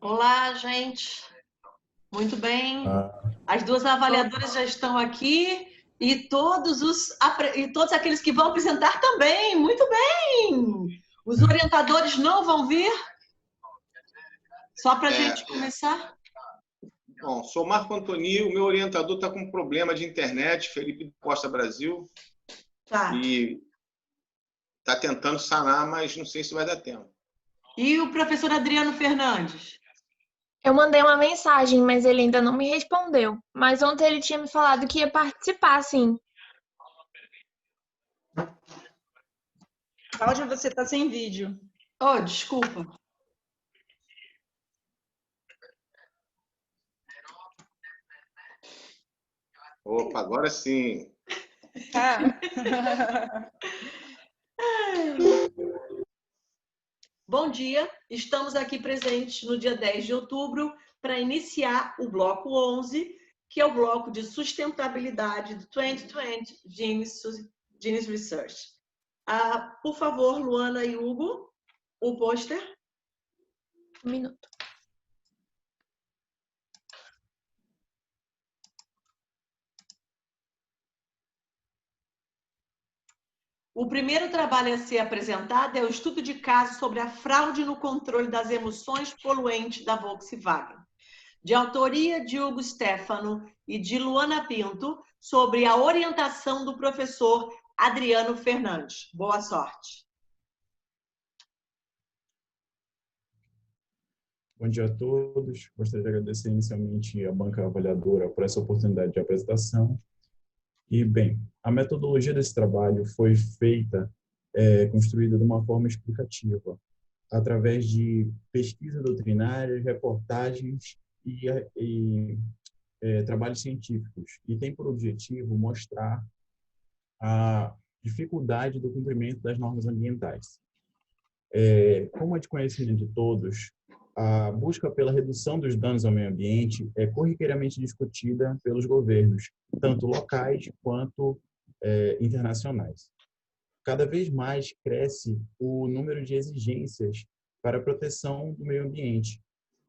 Olá, gente. Muito bem. Ah, As duas avaliadoras já estão aqui e todos aqueles que vão apresentar também. Muito bem. Os orientadores não vão vir? Só para a gente começar? Bom, sou Marco Antoni, o meu orientador está com um problema de internet, Felipe Costa Brasil, Tá. e está tentando sanar, mas não sei se vai dar tempo. E o professor Adriano Fernandes? Eu mandei uma mensagem, mas ele ainda não me respondeu. Mas ontem ele tinha me falado que ia participar, sim. Cláudia, você está sem vídeo. Oh, desculpa. Opa, agora sim. Bom dia. Estamos aqui presentes no dia 10 de outubro para iniciar o bloco 11, que é o bloco de sustentabilidade do 2020 Genius Research. Por favor, Luana e Hugo, o pôster. Um minuto. O primeiro trabalho a ser apresentado é o estudo de caso sobre a fraude no controle das emissões poluentes da Volkswagen, de autoria de Hugo Stefano e de Luana Pinto, sobre a orientação do professor Adriano Fernandes. Boa sorte. Bom dia a todos. Gostaria de agradecer inicialmente à banca avaliadora por essa oportunidade de apresentação. E, bem, a metodologia desse trabalho foi construída de uma forma explicativa, através de pesquisas doutrinárias, reportagens e trabalhos científicos. E tem por objetivo mostrar a dificuldade do cumprimento das normas ambientais. Como é de conhecimento de todos, a busca pela redução dos danos ao meio ambiente é corriqueiramente discutida pelos governos, tanto locais quanto internacionais. Cada vez mais cresce o número de exigências para a proteção do meio ambiente.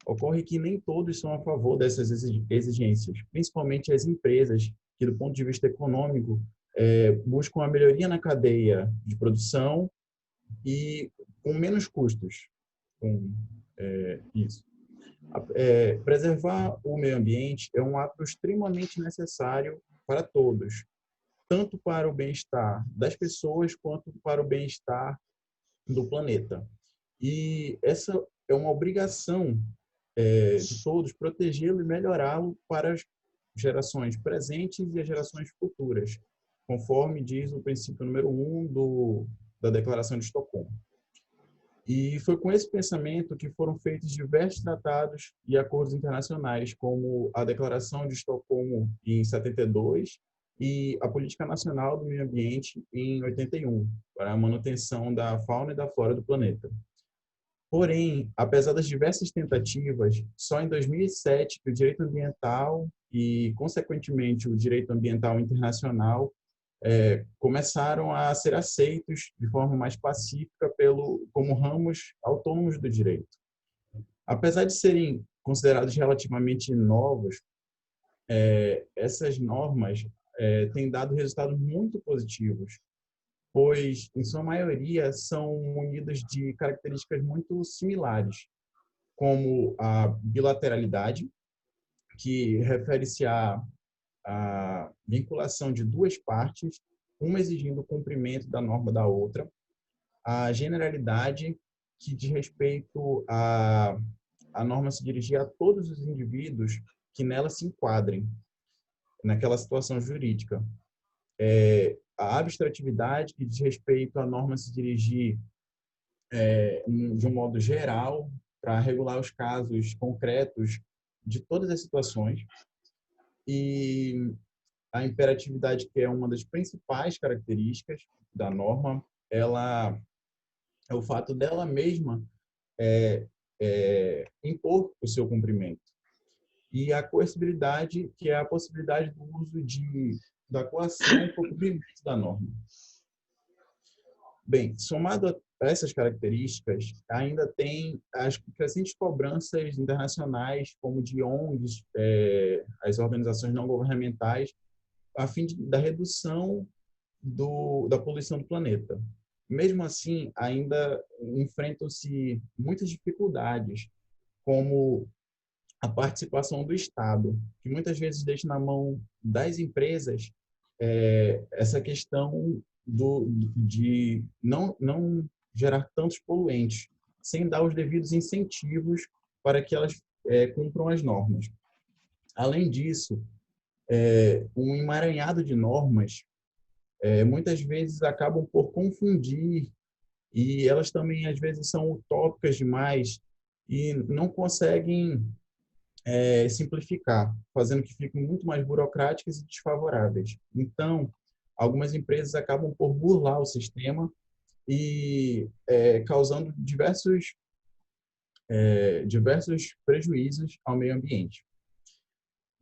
Ocorre que nem todos são a favor dessas exigências, principalmente as empresas que, do ponto de vista econômico, buscam a melhoria na cadeia de produção e com menos custos com isso. Preservar o meio ambiente é um ato extremamente necessário para todos, tanto para o bem-estar das pessoas quanto para o bem-estar do planeta. E essa é uma obrigação de todos protegê-lo e melhorá-lo para as gerações presentes e as gerações futuras, conforme diz o princípio número 1 da Declaração de Estocolmo. E foi com esse pensamento que foram feitos diversos tratados e acordos internacionais, como a Declaração de Estocolmo em 72 e a Política Nacional do Meio Ambiente em 81, para a manutenção da fauna e da flora do planeta. Porém, apesar das diversas tentativas, só em 2007 que o direito ambiental e, consequentemente, o direito ambiental internacional começaram a ser aceitos de forma mais pacífica como ramos autônomos do direito. Apesar de serem considerados relativamente novos, essas normas têm dado resultados muito positivos, pois, em sua maioria, são munidas de características muito similares, como a bilateralidade, que refere-se a vinculação de duas partes, uma exigindo o cumprimento da norma da outra, a generalidade, que diz respeito a norma se dirigir a todos os indivíduos que nela se enquadrem, naquela situação jurídica. A abstratividade, que diz respeito à norma se dirigir de um modo geral, para regular os casos concretos de todas as situações, e a imperatividade, que é uma das principais características da norma, ela é o fato dela mesma impor o seu cumprimento. E a coercibilidade, que é a possibilidade do uso da coação para o cumprimento da norma. Bem, somado a essas características, ainda tem as crescentes cobranças internacionais, como de ONGs, as organizações não governamentais, a fim da redução da poluição do planeta. Mesmo assim, ainda enfrentam-se muitas dificuldades, como a participação do Estado, que muitas vezes deixa na mão das empresas essa questão de não gerar tantos poluentes, sem dar os devidos incentivos para que elas cumpram as normas. Além disso, um emaranhado de normas muitas vezes acabam por confundir e elas também às vezes são utópicas demais e não conseguem simplificar, fazendo que fiquem muito mais burocráticas e desfavoráveis. Então, algumas empresas acabam por burlar o sistema e causando diversos prejuízos ao meio ambiente.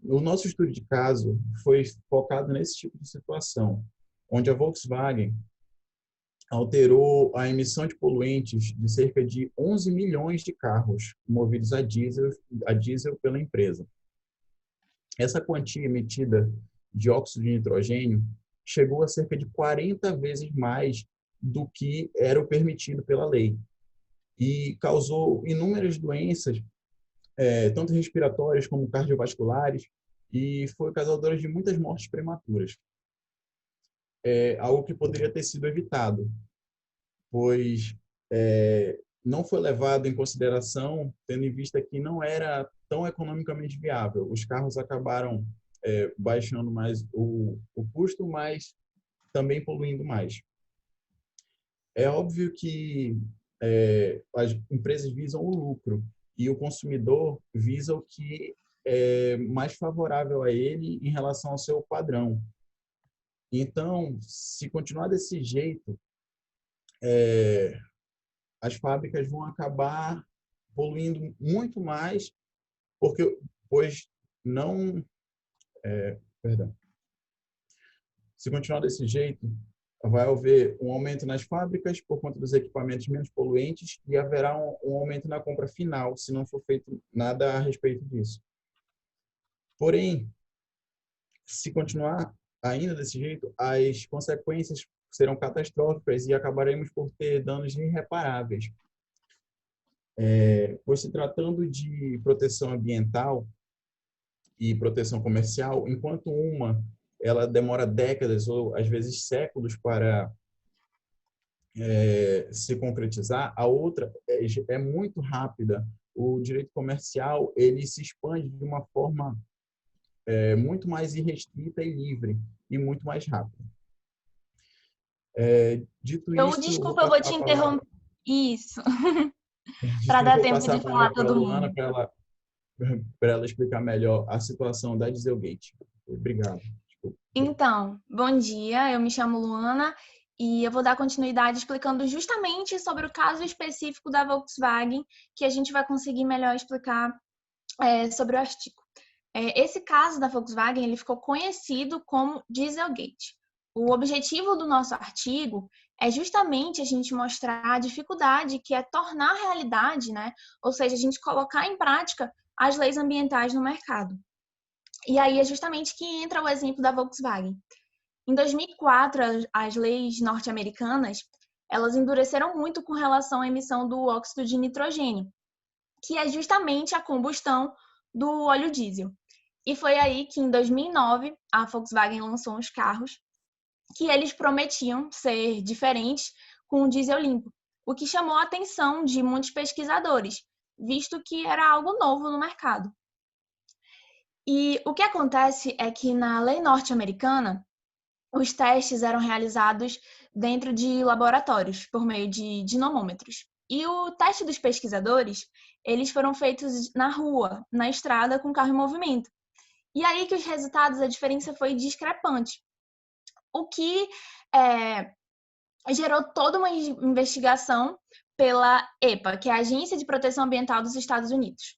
O nosso estudo de caso foi focado nesse tipo de situação, onde a Volkswagen alterou a emissão de poluentes de cerca de 11 milhões de carros movidos a diesel pela empresa. Essa quantia emitida de óxido de nitrogênio chegou a cerca de 40 vezes mais do que era o permitido pela lei e causou inúmeras doenças, tanto respiratórias como cardiovasculares, e foi causadora de muitas mortes prematuras. Algo que poderia ter sido evitado, pois não foi levado em consideração, tendo em vista que não era tão economicamente viável. Os carros acabaram baixando mais o custo, mas também poluindo mais. É óbvio que as empresas visam o lucro e o consumidor visa o que é mais favorável a ele em relação ao seu padrão. Então, se continuar desse jeito, as fábricas vão acabar poluindo muito mais, pois não... perdão. Se continuar desse jeito, vai haver um aumento nas fábricas por conta dos equipamentos menos poluentes e haverá um aumento na compra final, se não for feito nada a respeito disso. Porém, se continuar ainda desse jeito, as consequências serão catastróficas e acabaremos por ter danos irreparáveis. Pois se tratando de proteção ambiental e proteção comercial, enquanto ela demora décadas ou às vezes séculos para se concretizar, a outra é muito rápida. O direito comercial ele se expande de uma forma muito mais irrestrita e livre e muito mais rápida. Dito isso, Desculpa, eu vou te interromper. Isso. Para dar tempo de falar todo mundo. Para ela explicar melhor a situação da Dieselgate. Obrigado. Desculpa. Então, bom dia, eu me chamo Luana e eu vou dar continuidade explicando justamente sobre o caso específico da Volkswagen, que a gente vai conseguir melhor explicar sobre o artigo. Esse caso da Volkswagen ele ficou conhecido como Dieselgate. O objetivo do nosso artigo é justamente a gente mostrar a dificuldade que é tornar realidade, né? Ou seja, a gente colocar em prática as leis ambientais no mercado. E aí é justamente que entra o exemplo da Volkswagen. Em 2004, as leis norte-americanas, elas endureceram muito com relação à emissão do óxido de nitrogênio, que é justamente a combustão do óleo diesel. E foi aí que, em 2009, a Volkswagen lançou uns carros que eles prometiam ser diferentes com o diesel limpo, o que chamou a atenção de muitos pesquisadores, visto que era algo novo no mercado. E o que acontece é que na lei norte-americana, os testes eram realizados dentro de laboratórios, por meio de dinamômetros. E o teste dos pesquisadores, eles foram feitos na rua, na estrada, com carro em movimento. E aí que os resultados, a diferença foi discrepante. O que gerou toda uma investigação pela EPA, que é a Agência de Proteção Ambiental dos Estados Unidos.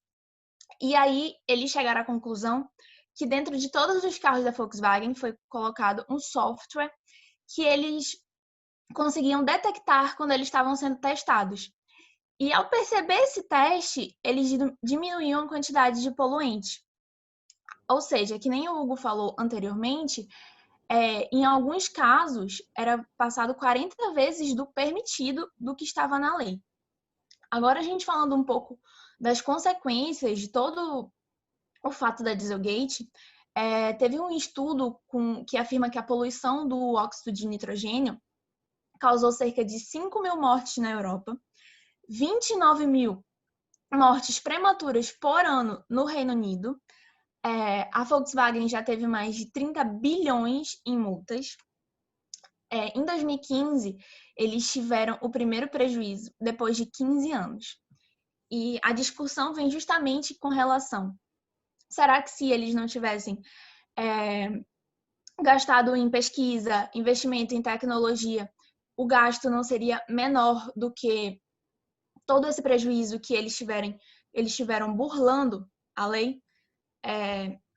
E aí eles chegaram à conclusão que dentro de todos os carros da Volkswagen foi colocado um software que eles conseguiam detectar quando eles estavam sendo testados. E ao perceber esse teste, eles diminuíam a quantidade de poluentes. Ou seja, que nem o Hugo falou anteriormente, em alguns casos era passado 40 vezes do permitido do que estava na lei. Agora a gente falando um pouco das consequências de todo o fato da Dieselgate, teve um estudo que afirma que a poluição do óxido de nitrogênio causou cerca de 5 mil mortes na Europa, 29 mil mortes prematuras por ano no Reino Unido. A Volkswagen já teve mais de 30 bilhões em multas. Em 2015, eles tiveram o primeiro prejuízo depois de 15 anos. E a discussão vem justamente com relação: será que se eles não tivessem gastado em pesquisa, investimento em tecnologia, o gasto não seria menor do que todo esse prejuízo que eles tiveram burlando a lei?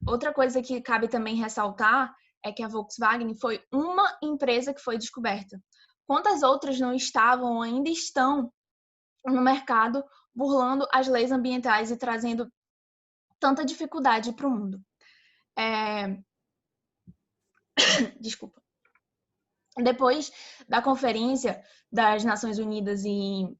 Outra coisa que cabe também ressaltar é que a Volkswagen foi uma empresa que foi descoberta. Quantas outras não estavam ou ainda estão no mercado burlando as leis ambientais e trazendo tanta dificuldade para o mundo? Desculpa. Depois da Conferência das Nações Unidas em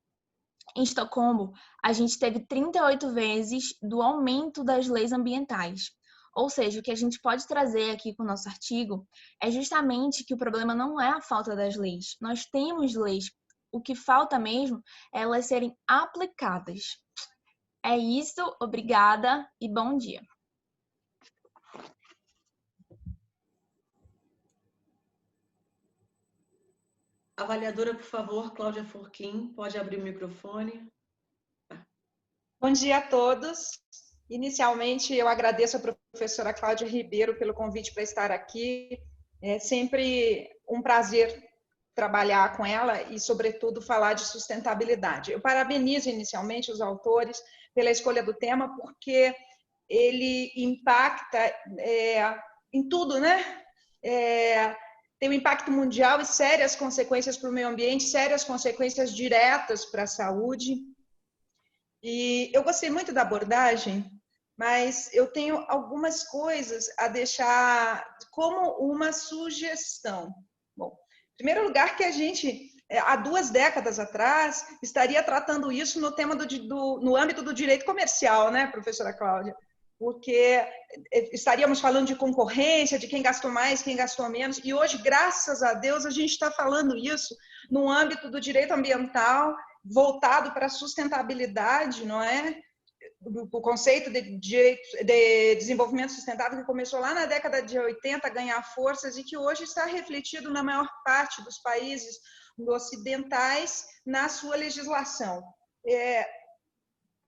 Estocolmo, a gente teve 38 vezes do aumento das leis ambientais. Ou seja, o que a gente pode trazer aqui com o nosso artigo é justamente que o problema não é a falta das leis. Nós temos leis. O que falta mesmo é elas serem aplicadas. É isso, obrigada e bom dia. Avaliadora, por favor, Cláudia Forquim, pode abrir o microfone. Bom dia a todos. Inicialmente, eu agradeço a professora Cláudia Ribeiro pelo convite para estar aqui. É sempre um prazer trabalhar com ela e, sobretudo, falar de sustentabilidade. Eu parabenizo inicialmente os autores pela escolha do tema, porque ele impacta em tudo, né? Tem um impacto mundial e sérias consequências para o meio ambiente, sérias consequências diretas para a saúde. E eu gostei muito da abordagem, mas eu tenho algumas coisas a deixar como uma sugestão. Bom, em primeiro lugar, que a gente, há 2 décadas atrás, estaria tratando isso no tema no âmbito do direito comercial, né, professora Cláudia? Porque estaríamos falando de concorrência, de quem gastou mais, quem gastou menos, e hoje, graças a Deus, a gente está falando isso no âmbito do direito ambiental, voltado para a sustentabilidade, não é? O conceito de desenvolvimento sustentável que começou lá na década de 80 a ganhar forças e que hoje está refletido na maior parte dos países ocidentais na sua legislação.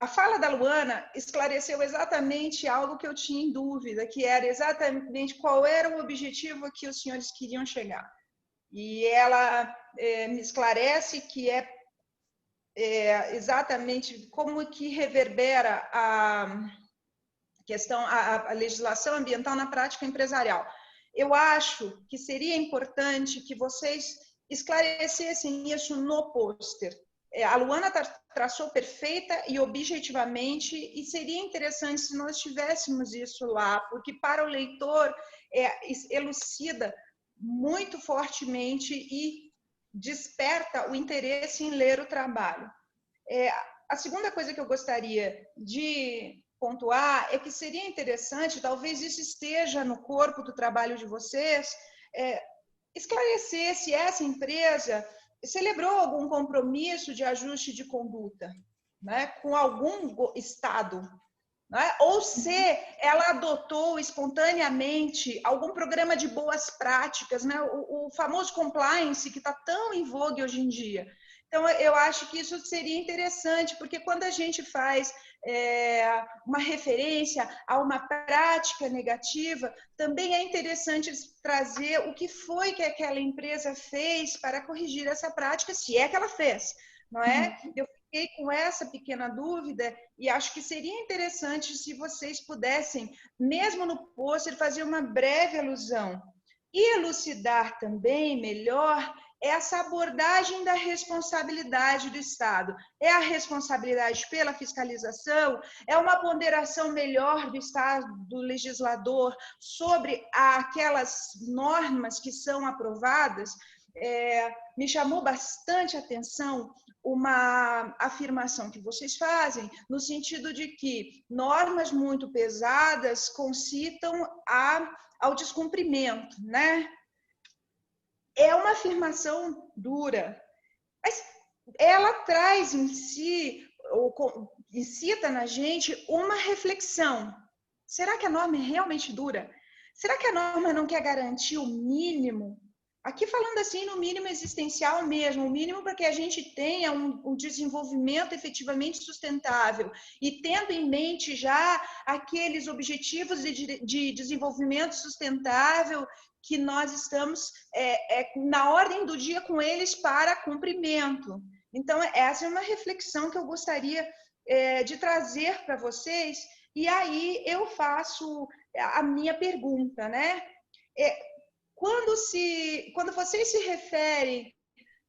A fala da Luana esclareceu exatamente algo que eu tinha em dúvida, que era exatamente qual era o objetivo a que os senhores queriam chegar. E ela me esclarece que exatamente como que reverbera a questão, a legislação ambiental na prática empresarial. Eu acho que seria importante que vocês esclarecessem isso no pôster. A Luana traçou perfeita e objetivamente, e seria interessante se nós tivéssemos isso lá, porque para o leitor elucida muito fortemente e desperta o interesse em ler o trabalho. A segunda coisa que eu gostaria de pontuar é que seria interessante, talvez isso esteja no corpo do trabalho de vocês, esclarecer se essa empresa celebrou algum compromisso de ajuste de conduta, né, com algum estado, né, ou se ela adotou espontaneamente algum programa de boas práticas, né, o famoso compliance que está tão em vogue hoje em dia. Então, eu acho que isso seria interessante, porque quando a gente faz uma referência a uma prática negativa, também é interessante trazer o que foi que aquela empresa fez para corrigir essa prática, se é que ela fez, não é? Eu fiquei com essa pequena dúvida e acho que seria interessante se vocês pudessem, mesmo no pôster, fazer uma breve alusão e elucidar também melhor essa abordagem da responsabilidade do Estado. É a responsabilidade pela fiscalização? É uma ponderação melhor do Estado, do legislador, sobre aquelas normas que são aprovadas? Me chamou bastante atenção uma afirmação que vocês fazem, no sentido de que normas muito pesadas concitam ao descumprimento, né? É uma afirmação dura, mas ela traz em si, ou incita na gente uma reflexão. Será que a norma é realmente dura? Será que a norma não quer garantir o mínimo? Aqui falando assim, no mínimo existencial mesmo, o mínimo para que a gente tenha um desenvolvimento efetivamente sustentável e tendo em mente já aqueles objetivos de desenvolvimento sustentável que nós estamos na ordem do dia com eles para cumprimento. Então, essa é uma reflexão que eu gostaria de trazer para vocês, e aí eu faço a minha pergunta, né? Quando vocês se referem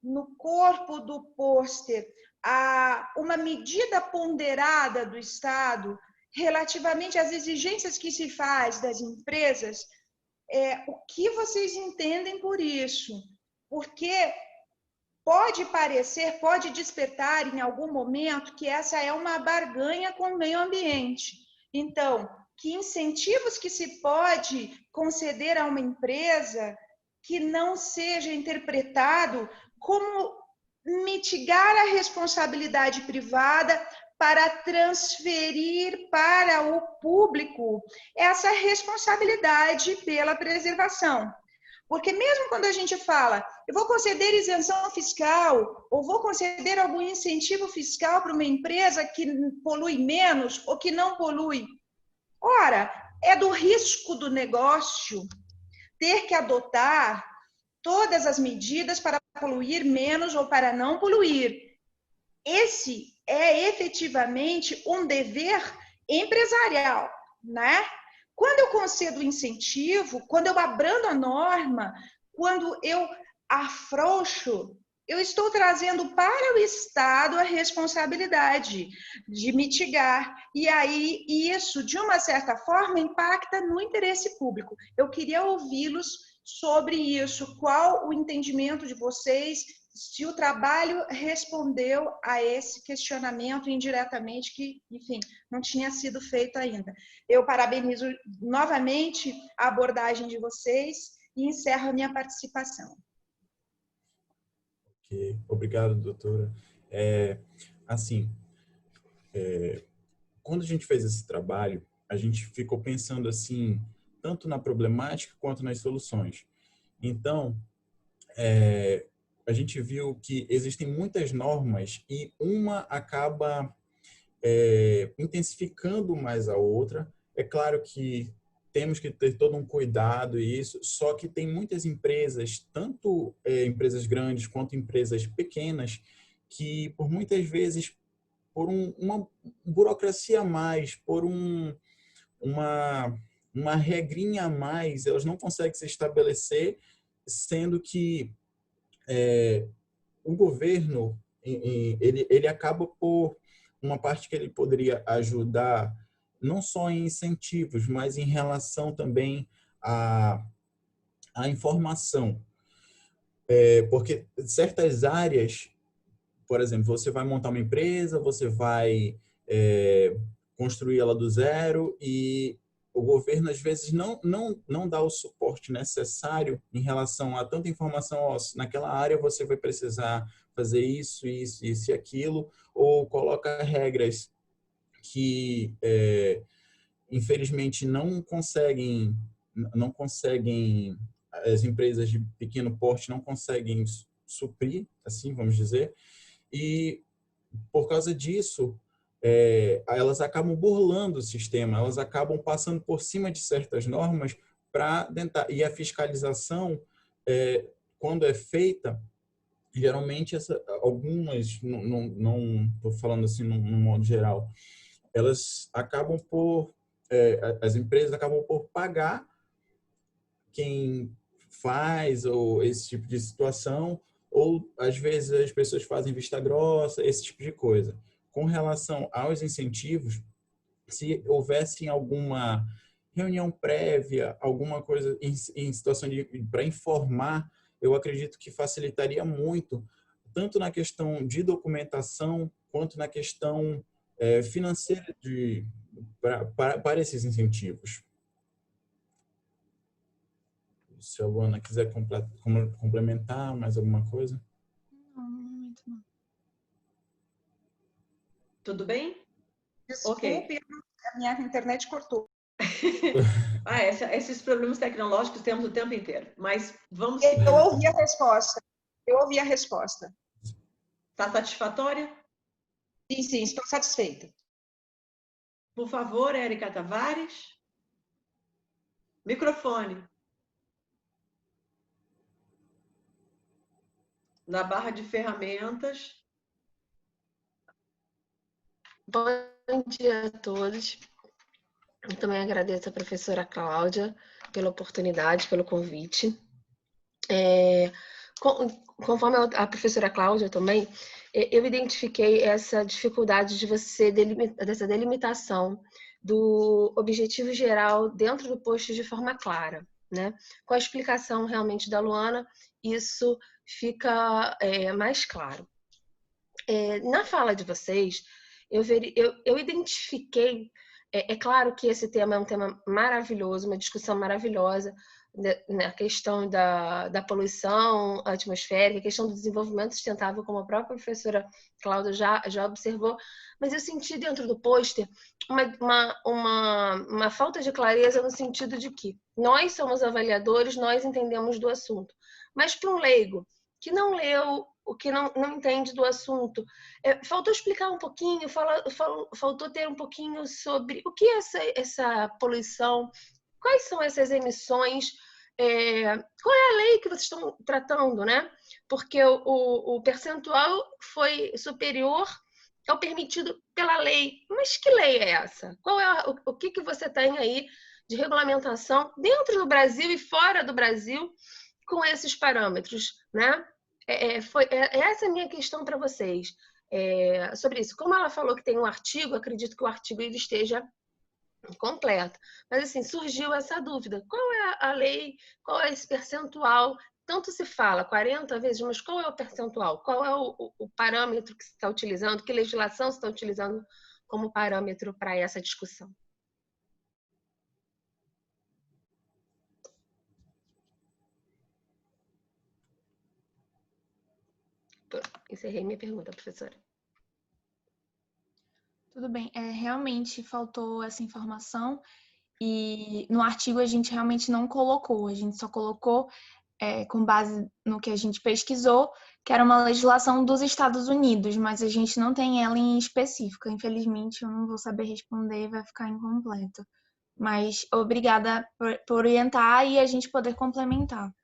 no corpo do pôster a uma medida ponderada do Estado relativamente às exigências que se faz das empresas, o que vocês entendem por isso? Porque pode parecer, pode despertar em algum momento que essa é uma barganha com o meio ambiente. Então, que incentivos que se pode conceder a uma empresa que não seja interpretado como mitigar a responsabilidade privada para transferir para o público essa responsabilidade pela preservação. Porque mesmo quando a gente fala, eu vou conceder isenção fiscal, ou vou conceder algum incentivo fiscal para uma empresa que polui menos ou que não polui, ora, é do risco do negócio ter que adotar todas as medidas para poluir menos ou para não poluir. Esse é efetivamente um dever empresarial, né? Quando eu concedo incentivo, quando eu abrando a norma, quando eu afrouxo, eu estou trazendo para o Estado a responsabilidade de mitigar. E aí, isso, de uma certa forma, impacta no interesse público. Eu queria ouvi-los sobre isso. Qual o entendimento de vocês? Se o trabalho respondeu a esse questionamento indiretamente, que, enfim, não tinha sido feito ainda. Eu parabenizo novamente a abordagem de vocês e encerro a minha participação. Ok, obrigado, doutora. Quando a gente fez esse trabalho, a gente ficou pensando assim, tanto na problemática quanto nas soluções. Então, a gente viu que existem muitas normas e uma acaba intensificando mais a outra. É claro que temos que ter todo um cuidado e isso, só que tem muitas empresas, tanto empresas grandes quanto empresas pequenas, que por muitas vezes, por uma burocracia a mais, por uma regrinha a mais, elas não conseguem se estabelecer, sendo que o governo, ele acaba por uma parte que ele poderia ajudar, não só em incentivos, mas em relação também à informação. Porque certas áreas, por exemplo, você vai montar uma empresa, você vai construir ela do zero e o governo, às vezes, não dá o suporte necessário em relação a tanta informação. Naquela área você vai precisar fazer isso, isso, isso e aquilo, ou coloca regras que, infelizmente, não conseguem, as empresas de pequeno porte não conseguem suprir, assim, vamos dizer, e por causa disso, elas acabam burlando o sistema, elas acabam passando por cima de certas normas para tentar. E a fiscalização, quando é feita, geralmente algumas, não estou falando assim no modo geral, elas acabam por, as empresas acabam por pagar quem faz ou esse tipo de situação, ou às vezes as pessoas fazem vista grossa, esse tipo de coisa. Com relação aos incentivos, se houvesse alguma reunião prévia, alguma coisa em situação de para informar, eu acredito que facilitaria muito, tanto na questão de documentação quanto na questão financeira para esses incentivos. Se a Luana quiser complementar mais alguma coisa. Não. Tudo bem? Desculpe, Ok. a minha internet cortou. Esses problemas tecnológicos temos o tempo inteiro, mas vamos Eu seguir. ouvi a resposta. Eu ouvi a resposta. Está satisfatória? Sim, estou satisfeita. Por favor, Érica Tavares. Microfone. Na barra de ferramentas. Bom dia a todos. Eu também agradeço a professora Cláudia pela oportunidade, pelo convite. Conforme a professora Cláudia também, eu identifiquei essa dificuldade de dessa delimitação do objetivo geral dentro do post de forma clara, né? Com a explicação realmente da Luana, isso fica mais claro. Na fala de vocês, eu identifiquei, é claro que esse tema é um tema maravilhoso, uma discussão maravilhosa, na questão da poluição atmosférica, a questão do desenvolvimento sustentável, como a própria professora Cláudia já observou, mas eu senti dentro do pôster uma falta de clareza no sentido de que nós somos avaliadores, nós entendemos do assunto, mas para um leigo que não leu, o que não entende do assunto, faltou explicar um pouquinho, faltou ter um pouquinho sobre o que é essa poluição, quais são essas emissões, qual é a lei que vocês estão tratando, né? Porque o percentual foi superior ao permitido pela lei. Mas que lei é essa? O que você tem aí de regulamentação dentro do Brasil e fora do Brasil com esses parâmetros, né? Essa é a minha questão para vocês. Sobre isso. Como ela falou que tem um artigo, acredito que o artigo ele esteja completo. Mas, assim, surgiu essa dúvida. Qual é a lei? Qual é esse percentual? Tanto se fala 40 vezes, mas qual é o percentual? Qual é o parâmetro que se está utilizando? Que legislação se está utilizando como parâmetro para essa discussão? Encerrei minha pergunta, professora. Tudo bem. Realmente faltou essa informação e no artigo a gente realmente não colocou. A gente só colocou com base no que a gente pesquisou, que era uma legislação dos Estados Unidos, mas a gente não tem ela em específico. Infelizmente, eu não vou saber responder, vai ficar incompleto. Mas obrigada por orientar e a gente poder complementar.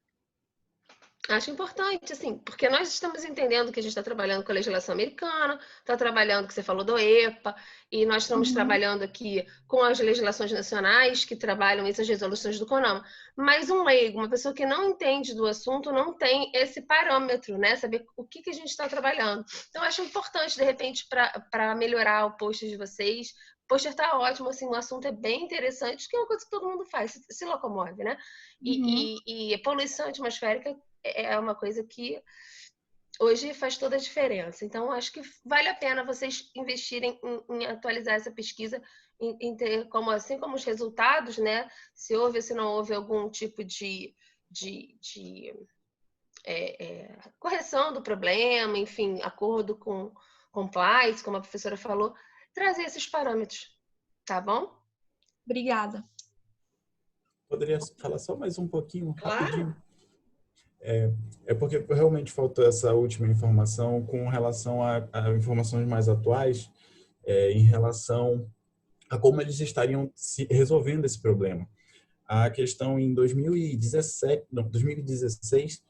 Acho importante, assim, porque nós estamos entendendo que a gente está trabalhando com a legislação americana, está trabalhando, que você falou do EPA, e nós estamos trabalhando aqui com as legislações nacionais que trabalham essas resoluções do CONAMA. Mas um leigo, uma pessoa que não entende do assunto, não tem esse parâmetro, né? Saber o que a gente está trabalhando. Então, acho importante, de repente, para melhorar o post de vocês. O pôster está ótimo, assim, o assunto é bem interessante, que é uma coisa que todo mundo faz, se locomove, né? E a poluição atmosférica é uma coisa que hoje faz toda a diferença. Então, acho que vale a pena vocês investirem em atualizar essa pesquisa, em ter assim como os resultados, né? Se houve ou se não houve algum tipo de correção do problema, enfim, acordo com compliance, como a professora falou, trazer esses parâmetros, tá bom? Obrigada. Poderia falar só mais um pouquinho, Claro. rapidinho? Porque realmente faltou essa última informação com relação a informações mais atuais em relação a como eles estariam resolvendo esse problema. A questão em 2016,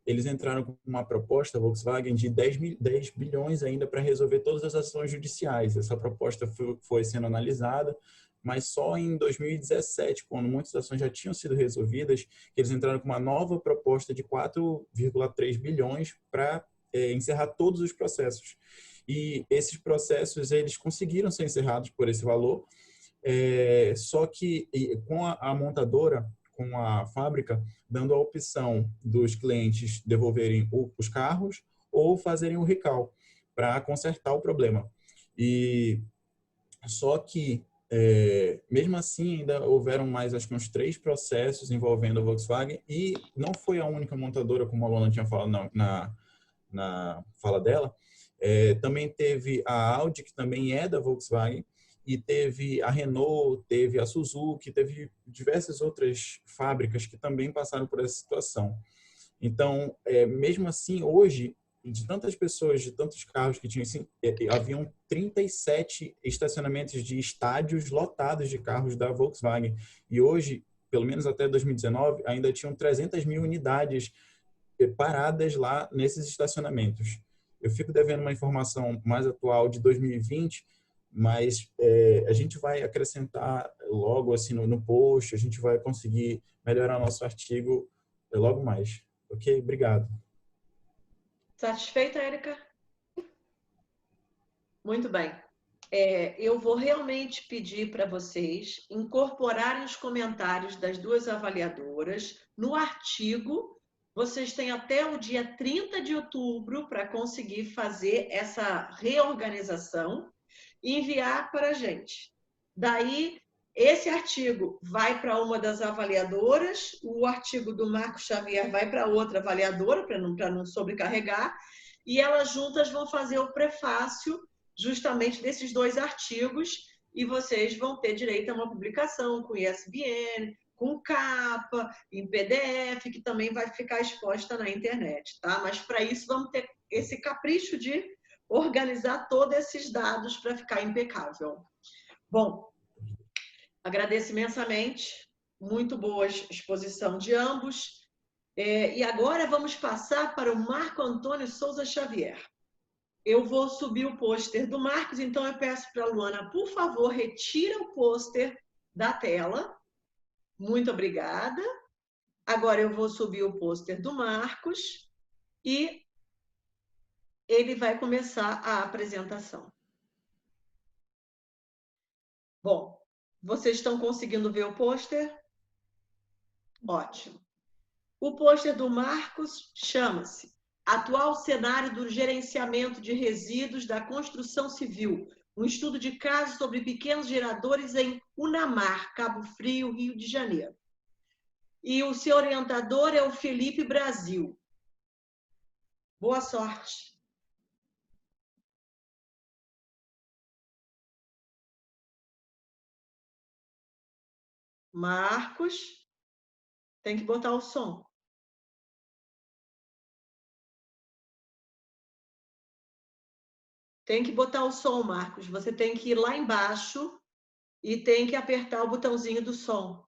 eles entraram com uma proposta, Volkswagen, de 10 bilhões ainda para resolver todas as ações judiciais. Essa proposta foi sendo analisada mas só em 2017, quando muitas ações já tinham sido resolvidas, que eles entraram com uma nova proposta de 4,3 bilhões para encerrar todos os processos. E esses processos, eles conseguiram ser encerrados por esse valor, só que com a montadora, com a fábrica, dando a opção dos clientes devolverem os carros ou fazerem o recall para consertar o problema. E só que, mesmo assim, ainda houveram mais, acho que uns 3 processos envolvendo a Volkswagen, e não foi a única montadora, como a Luana tinha falado na fala dela. Também teve a Audi, que também é da Volkswagen, e teve a Renault, teve a Suzuki, teve diversas outras fábricas que também passaram por essa situação. Então, mesmo assim, hoje, de tantas pessoas, de tantos carros que tinham, assim, haviam 37 estacionamentos de estádios lotados de carros da Volkswagen. E hoje, pelo menos até 2019, ainda tinham 300 mil unidades paradas lá nesses estacionamentos. Eu fico devendo uma informação mais atual de 2020, mas a gente vai acrescentar logo assim no post, a gente vai conseguir melhorar nosso artigo logo mais. Ok? Obrigado. Satisfeita, Érica? Muito bem. Eu vou realmente pedir para vocês incorporarem os comentários das duas avaliadoras no artigo. Vocês têm até o dia 30 de outubro para conseguir fazer essa reorganização e enviar para a gente. Daí, esse artigo vai para uma das avaliadoras, o artigo do Marcos Xavier vai para outra avaliadora, para não sobrecarregar, e elas juntas vão fazer o prefácio justamente desses 2 artigos, e vocês vão ter direito a uma publicação com ISBN, com capa, em PDF, que também vai ficar exposta na internet, tá? Mas para isso vamos ter esse capricho de organizar todos esses dados para ficar impecável. Bom, agradeço imensamente, muito boa exposição de ambos. E agora vamos passar para o Marco Antônio Souza Xavier. Eu vou subir o pôster do Marcos, então eu peço para a Luana, por favor, retira o pôster da tela. Muito obrigada. Agora eu vou subir o pôster do Marcos e ele vai começar a apresentação. Bom, vocês estão conseguindo ver o pôster? Ótimo. O pôster do Marcos chama-se Atual Cenário do Gerenciamento de Resíduos da Construção Civil, um estudo de caso sobre pequenos geradores em Unamar, Cabo Frio, Rio de Janeiro. E o seu orientador é o Felipe Brasil. Boa sorte. Marcos, tem que botar o som. Tem que botar o som, Marcos. Você tem que ir lá embaixo e tem que apertar o botãozinho do som.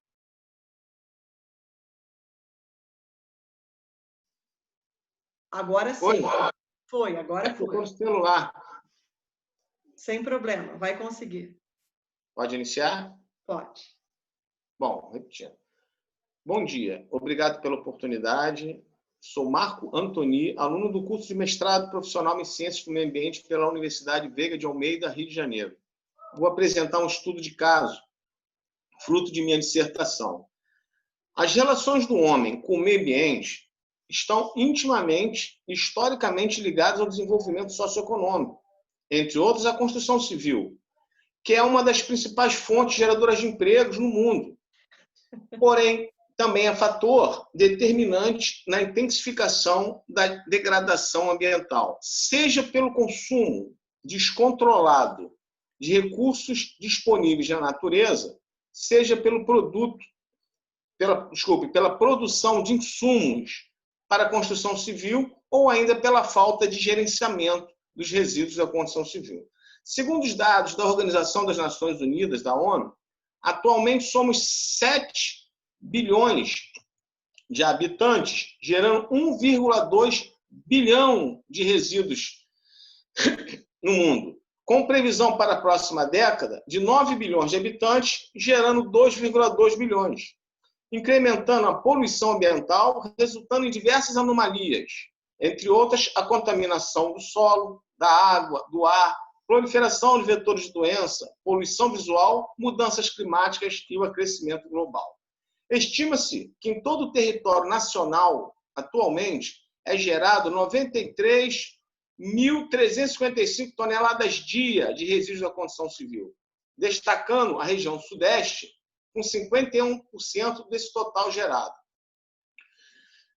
Agora sim. Foi, agora foi. Ficou no celular. Sem problema, vai conseguir. Pode iniciar? Pode. Bom, repetindo. Bom dia, obrigado pela oportunidade. Sou Marco Antoni, aluno do curso de mestrado profissional em Ciências do Meio Ambiente pela Universidade Veiga de Almeida, Rio de Janeiro. Vou apresentar um estudo de caso, fruto de minha dissertação. As relações do homem com o meio ambiente estão intimamente e historicamente ligadas ao desenvolvimento socioeconômico, entre outros a construção civil, que é uma das principais fontes geradoras de empregos no mundo. Porém, também é fator determinante na intensificação da degradação ambiental, seja pelo consumo descontrolado de recursos disponíveis na natureza, seja pela produção de insumos para a construção civil ou ainda pela falta de gerenciamento dos resíduos da construção civil. Segundo os dados da Organização das Nações Unidas, da ONU, atualmente somos 7 bilhões de habitantes, gerando 1,2 bilhão de resíduos no mundo. com previsão para a próxima década de 9 bilhões de habitantes, gerando 2,2 bilhões, incrementando a poluição ambiental, resultando em diversas anomalias, entre outras a contaminação do solo, da água, do ar, proliferação de vetores de doença, poluição visual, mudanças climáticas e o aquecimento global. Estima-se que em todo o território nacional, atualmente, é gerado 93.355 toneladas dia de resíduos da construção civil, destacando a região sudeste, com 51% desse total gerado,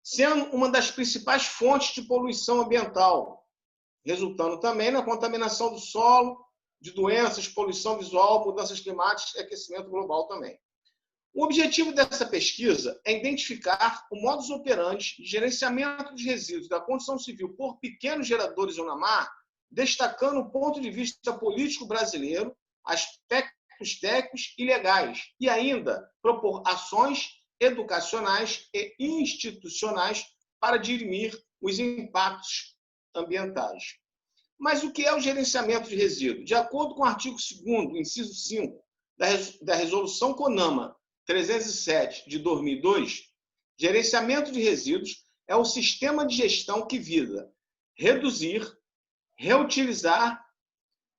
sendo uma das principais fontes de poluição ambiental, resultando também na contaminação do solo, de doenças, poluição visual, mudanças climáticas e aquecimento global também. O objetivo dessa pesquisa é identificar o modus operandi de gerenciamento de resíduos da construção civil por pequenos geradores de UNAMAR, destacando o ponto de vista político brasileiro, aspectos técnicos e legais, e ainda propor ações educacionais e institucionais para dirimir os impactos ambientais. Mas o que é o gerenciamento de resíduos? De acordo com o artigo 2º, inciso 5, da Resolução CONAMA 307 de 2002, gerenciamento de resíduos é o sistema de gestão que visa reduzir, reutilizar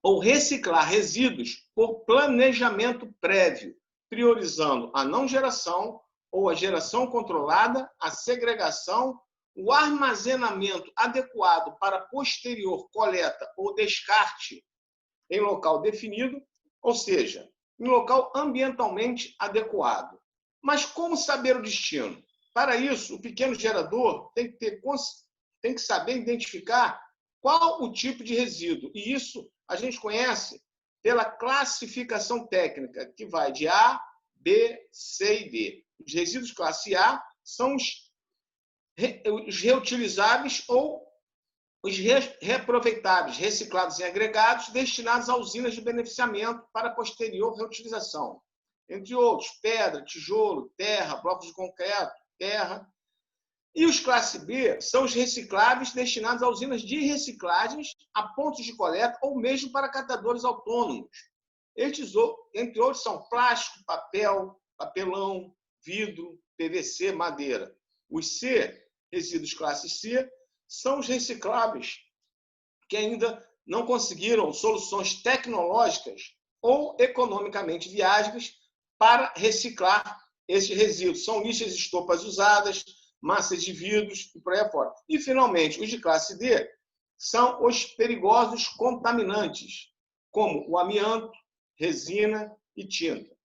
ou reciclar resíduos por planejamento prévio, priorizando a não geração ou a geração controlada, a segregação, o armazenamento adequado para posterior coleta ou descarte em local definido, ou seja, em local ambientalmente adequado. Mas como saber o destino? Para isso, o pequeno gerador tem que saber identificar qual o tipo de resíduo. E isso a gente conhece pela classificação técnica, que vai de A, B, C e D. Os resíduos classe A são os reutilizáveis ou os reaproveitáveis, reciclados em agregados, destinados a usinas de beneficiamento para posterior reutilização. Entre outros, pedra, tijolo, terra, blocos de concreto, terra. E os classe B são os recicláveis destinados a usinas de reciclagens, a pontos de coleta ou mesmo para catadores autônomos. Estes, entre outros, são plástico, papel, papelão, vidro, PVC, madeira. Os C, resíduos classe C, são os recicláveis que ainda não conseguiram soluções tecnológicas ou economicamente viáveis para reciclar esses resíduos. São lixas e estopas usadas, massas de vidros e por aí afora. E, finalmente, os de classe D são os perigosos contaminantes, como o amianto, resina e tinta.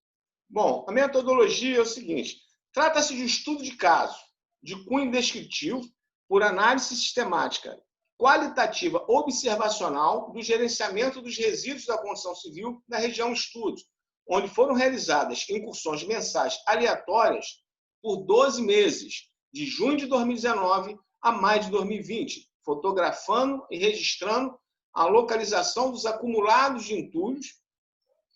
Bom, a metodologia é o seguinte: trata-se de um estudo de caso, de cunho descritivo, por análise sistemática, qualitativa observacional do gerenciamento dos resíduos da construção civil na região estudo, onde foram realizadas incursões mensais aleatórias por 12 meses, de junho de 2019 a maio de 2020, fotografando e registrando a localização dos acumulados de entulhos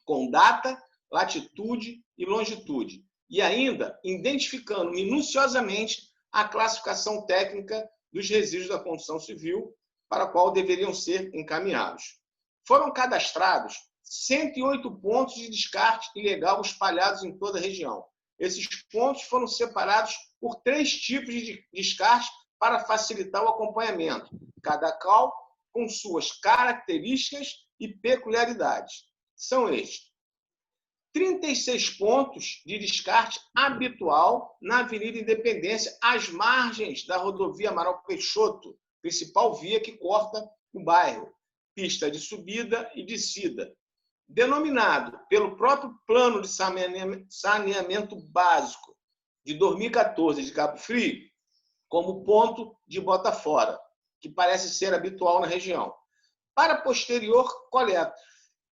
com data, latitude e longitude, e ainda identificando minuciosamente a classificação técnica dos resíduos da construção civil para a qual deveriam ser encaminhados. Foram cadastrados 108 pontos de descarte ilegal espalhados em toda a região. Esses pontos foram separados por 3 tipos de descarte para facilitar o acompanhamento, cada qual com suas características e peculiaridades. São estes: 36 pontos de descarte habitual na Avenida Independência, às margens da rodovia Amaral Peixoto, principal via que corta o bairro, pista de subida e descida, denominado pelo próprio Plano de Saneamento Básico de 2014 de Cabo Frio como ponto de bota fora, que parece ser habitual na região, para posterior coleta.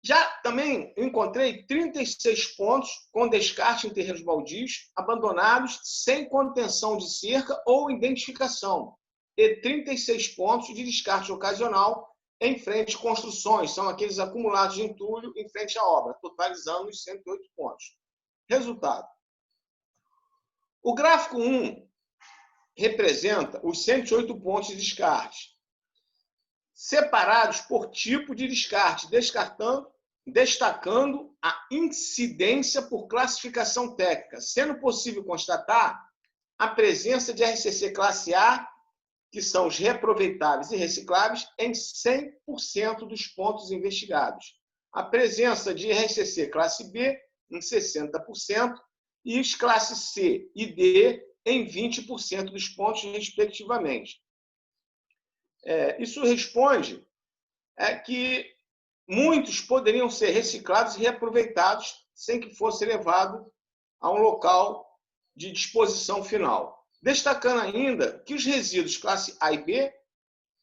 Já também encontrei 36 pontos com descarte em terrenos baldios, abandonados, sem contenção de cerca ou identificação, e 36 pontos de descarte ocasional em frente a construções, são aqueles acumulados de entulho em frente à obra, totalizando os 108 pontos. Resultado: o gráfico 1 representa os 108 pontos de descarte. separados por tipo de descarte, destacando a incidência por classificação técnica, sendo possível constatar a presença de RCC classe A, que são os reaproveitáveis e recicláveis, em 100% dos pontos investigados. A presença de RCC classe B em 60% e os classes C e D em 20% dos pontos, respectivamente. Isso responde que muitos poderiam ser reciclados e reaproveitados sem que fosse levado a um local de disposição final. Destacando ainda que os resíduos classe A e B,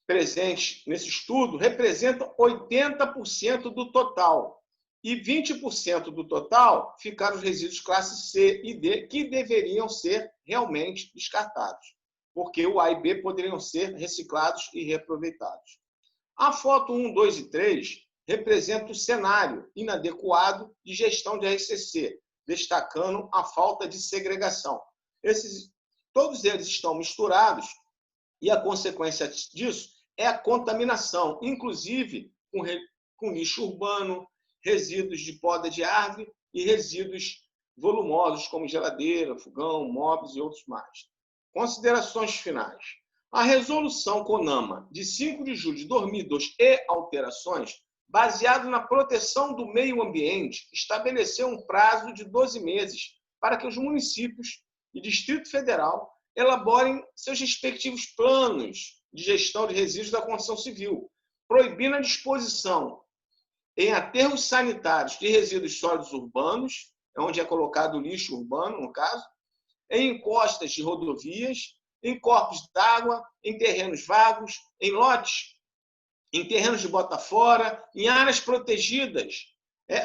presentes nesse estudo, representam 80% do total. E 20% do total ficaram os resíduos classe C e D, que deveriam ser realmente descartados, porque o A e B poderiam ser reciclados e reaproveitados. A foto 1, 2 e 3 representa o cenário inadequado de gestão de RCC, destacando a falta de segregação. Todos eles estão misturados e a consequência disso é a contaminação, inclusive com lixo urbano, resíduos de poda de árvore e resíduos volumosos, como geladeira, fogão, móveis e outros mais. Considerações finais. A resolução CONAMA, de 5 de julho de 2002 e alterações, baseado na proteção do meio ambiente, estabeleceu um prazo de 12 meses para que os municípios e Distrito Federal elaborem seus respectivos planos de gestão de resíduos da construção civil, proibindo a disposição em aterros sanitários de resíduos sólidos urbanos, onde é colocado o lixo urbano, no caso, em encostas de rodovias, em corpos d'água, em terrenos vagos, em lotes, em terrenos de bota fora, em áreas protegidas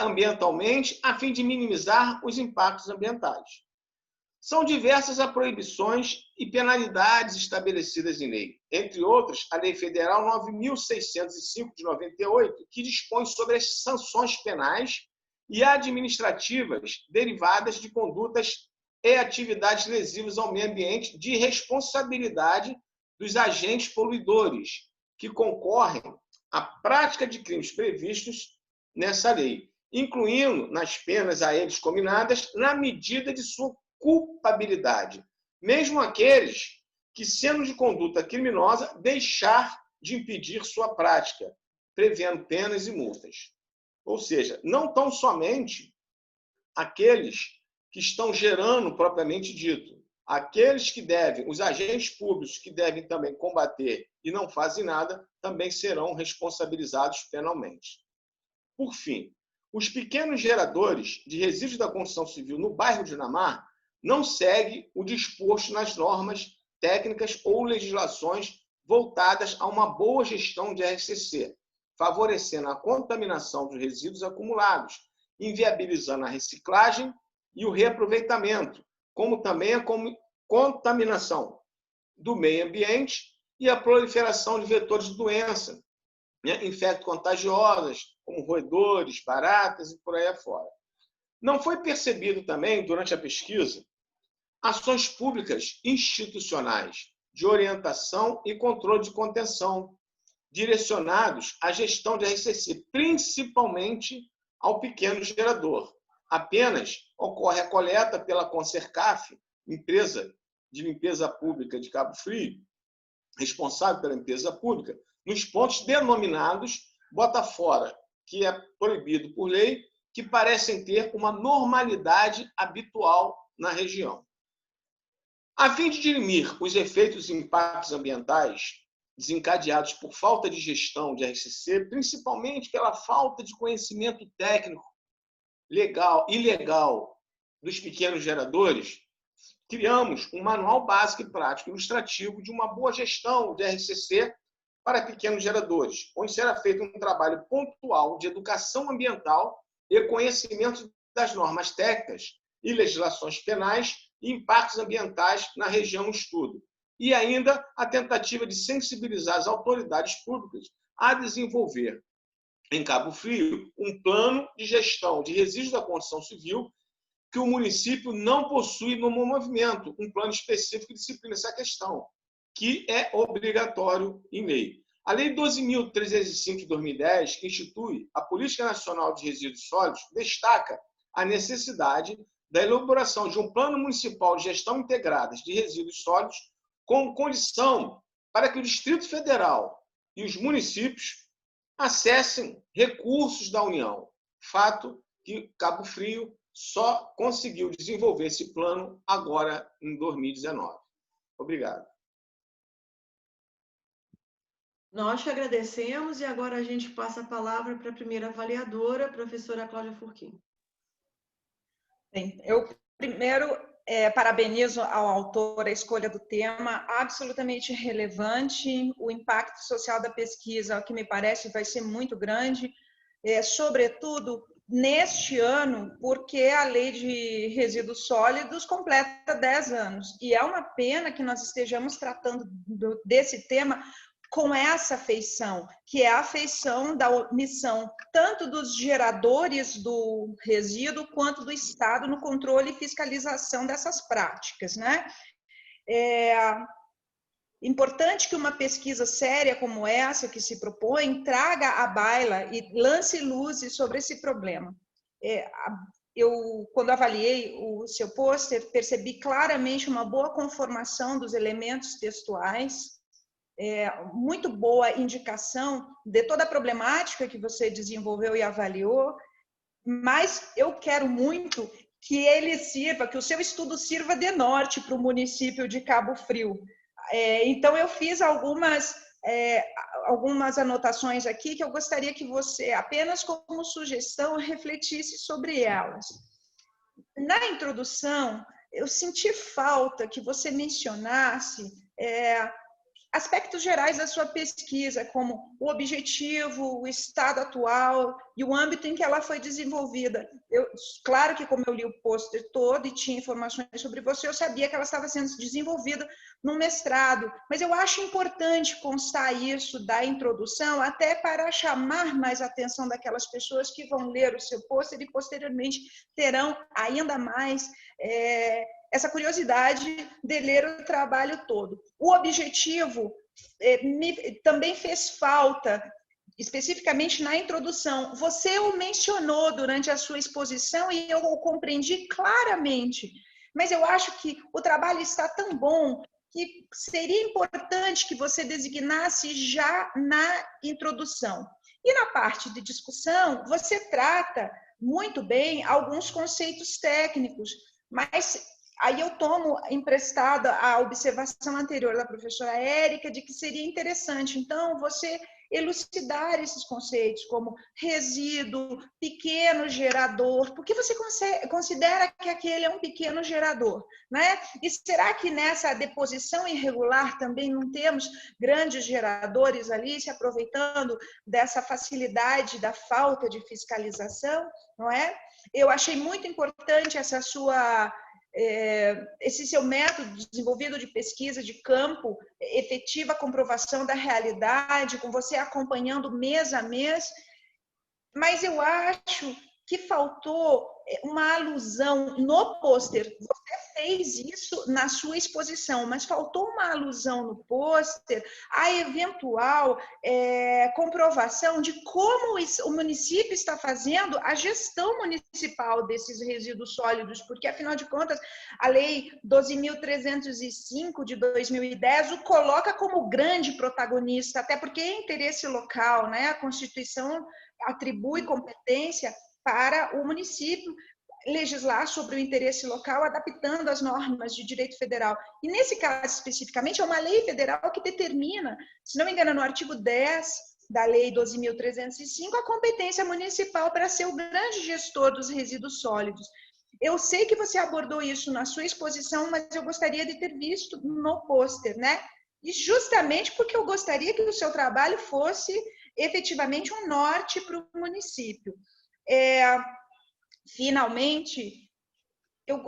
ambientalmente, a fim de minimizar os impactos ambientais. São diversas as proibições e penalidades estabelecidas em lei, entre outras, a Lei Federal 9.605 de 98, que dispõe sobre as sanções penais e administrativas derivadas de condutas e atividades lesivas ao meio ambiente de responsabilidade dos agentes poluidores, que concorrem à prática de crimes previstos nessa lei, incluindo nas penas a eles cominadas na medida de sua culpabilidade, mesmo aqueles que, sendo de conduta criminosa, deixar de impedir sua prática, prevendo penas e multas. Ou seja, não tão somente aqueles que estão gerando propriamente dito, aqueles que devem, os agentes públicos que devem também combater e não fazem nada, também serão responsabilizados penalmente. Por fim, os pequenos geradores de resíduos da construção civil no bairro de Unamar não seguem o disposto nas normas técnicas ou legislações voltadas a uma boa gestão de RCC, favorecendo a contaminação dos resíduos acumulados, inviabilizando a reciclagem e o reaproveitamento, como também a contaminação do meio ambiente e a proliferação de vetores de doença, infecto-contagiosas, como roedores, baratas e por aí afora. Não foi percebido também, durante a pesquisa, ações públicas institucionais de orientação e controle de contenção, direcionados à gestão de RCC, principalmente ao pequeno gerador. Apenas ocorre a coleta pela Consercaf, empresa de limpeza pública de Cabo Frio, responsável pela limpeza pública, nos pontos denominados bota fora, que é proibido por lei, que parecem ter uma normalidade habitual na região. A fim de dirimir os efeitos e impactos ambientais desencadeados por falta de gestão de RCC, principalmente pela falta de conhecimento técnico legal e ilegal dos pequenos geradores, criamos um manual básico e prático ilustrativo de uma boa gestão de RCC para pequenos geradores, onde será feito um trabalho pontual de educação ambiental e conhecimento das normas técnicas e legislações penais e impactos ambientais na região em estudo. E ainda a tentativa de sensibilizar as autoridades públicas a desenvolver, em Cabo Frio, um plano de gestão de resíduos da construção civil que o município não possui no movimento, um plano específico que disciplina essa questão, que é obrigatório em lei. A Lei 12.305 de 2010, que institui a Política Nacional de Resíduos Sólidos, destaca a necessidade da elaboração de um plano municipal de gestão integrada de resíduos sólidos com condição para que o Distrito Federal e os municípios acessem recursos da União. Fato que Cabo Frio só conseguiu desenvolver esse plano agora em 2019. Obrigado. Nós te agradecemos e agora a gente passa a palavra para a primeira avaliadora, a professora Cláudia Furquim. Bem, eu primeiro parabenizo ao autor a escolha do tema, absolutamente relevante, o impacto social da pesquisa, que me parece vai ser muito grande, sobretudo neste ano, porque a Lei de Resíduos Sólidos completa 10 anos, e é uma pena que nós estejamos tratando desse tema com essa feição, que é a feição da omissão tanto dos geradores do resíduo quanto do Estado no controle e fiscalização dessas práticas, né? É importante que uma pesquisa séria como essa que se propõe traga à baila e lance luzes sobre esse problema. Eu, quando avaliei o seu pôster, percebi claramente uma boa conformação dos elementos textuais, muito boa indicação de toda a problemática que você desenvolveu e avaliou, mas eu quero muito que ele sirva, que o seu estudo sirva de norte para o município de Cabo Frio. Então, eu fiz algumas anotações aqui que eu gostaria que você, apenas como sugestão, refletisse sobre elas. Na introdução, eu senti falta que você mencionasse aspectos gerais da sua pesquisa, como o objetivo, o estado atual e o âmbito em que ela foi desenvolvida. Claro que, como eu li o pôster todo e tinha informações sobre você, eu sabia que ela estava sendo desenvolvida no mestrado, mas eu acho importante constar isso da introdução, até para chamar mais a atenção daquelas pessoas que vão ler o seu pôster e, posteriormente, terão ainda mais essa curiosidade de ler o trabalho todo. O objetivo também fez falta, especificamente na introdução. Você o mencionou durante a sua exposição e eu o compreendi claramente, mas eu acho que o trabalho está tão bom que seria importante que você designasse já na introdução. E na parte de discussão, você trata muito bem alguns conceitos técnicos, mas aí eu tomo emprestada a observação anterior da professora Érica de que seria interessante, então, você elucidar esses conceitos como resíduo, pequeno gerador. Por que você considera que aquele é um pequeno gerador, né? E será que nessa deposição irregular também não temos grandes geradores ali se aproveitando dessa facilidade da falta de fiscalização, não é? Eu achei muito importante esse seu método desenvolvido de pesquisa de campo, efetiva comprovação da realidade, com você acompanhando mês a mês, mas eu acho que faltou uma alusão no pôster. Você fez isso na sua exposição, mas faltou uma alusão no pôster à eventual comprovação de como o município está fazendo a gestão municipal desses resíduos sólidos, porque, afinal de contas, a Lei 12.305 de 2010 o coloca como grande protagonista, até porque é interesse local, né? A Constituição atribui competência para o município legislar sobre o interesse local, adaptando as normas de direito federal. E, nesse caso, especificamente, é uma lei federal que determina, se não me engano, no artigo 10 da Lei 12.305, a competência municipal para ser o grande gestor dos resíduos sólidos. Eu sei que você abordou isso na sua exposição, mas eu gostaria de ter visto no pôster, né? E justamente porque eu gostaria que o seu trabalho fosse efetivamente um norte para o município. Finalmente, eu